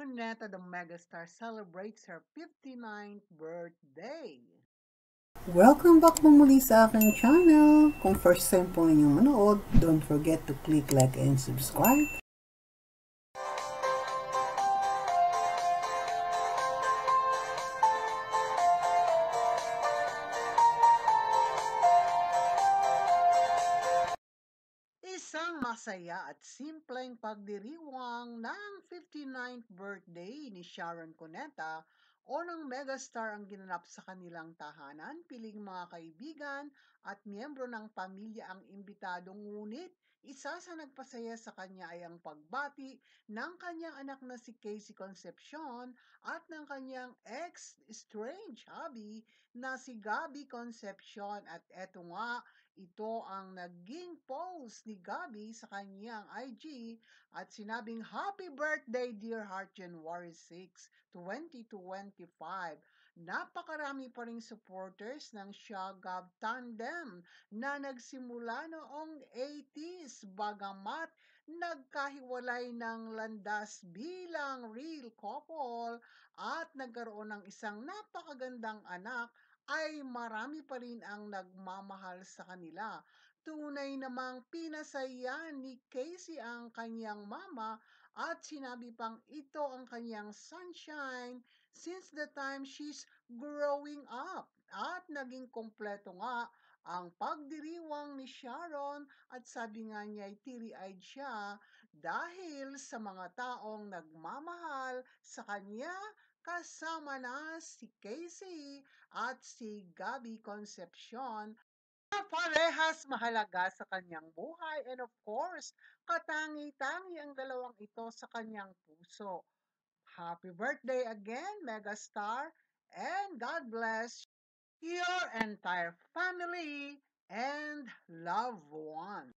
Cuneta, the megastar, celebrates her 59th birthday. Welcome back po muli sa aking channel. Kung first time po inyong manood, don't forget to click like and subscribe. Isang masaya at simpleng pagdiriwang ng 59th birthday ni Sharon Cuneta o ng megastar ang ginanap sa kanilang tahanan. Piling mga kaibigan at miyembro ng pamilya ang imbitado, ngunit isa sa nagpasaya sa kanya ay ang pagbati ng kanyang anak na si Casey Concepcion at ng kanyang ex-strange hubby na si Gabby Concepcion. At eto nga, ito ang naging post ni Gabby sa kanyang IG at sinabing, "Happy birthday dear heart, January 6, 2025. Napakarami pa ring supporters ng Shagab Tandem na nagsimula noong 80s, bagamat nagkahiwalay ng landas bilang real couple at nagkaroon ng isang napakagandang anak, ay marami pa rin ang nagmamahal sa kanila. Tunay namang pinasaya ni Casey ang kanyang mama at sinabi pang ito ang kanyang sunshine since the time she's growing up." At naging kompleto nga ang pagdiriwang ni Sharon at sabi nga niya ay teary-eyed siya dahil sa mga taong nagmamahal sa kanya, kasama na si Casey at si Gabby Concepcion na parehas mahalaga sa kanyang buhay, and of course, katangi-tangi ang dalawang ito sa kanyang puso. Happy birthday again, megastar, and God bless your entire family and loved ones.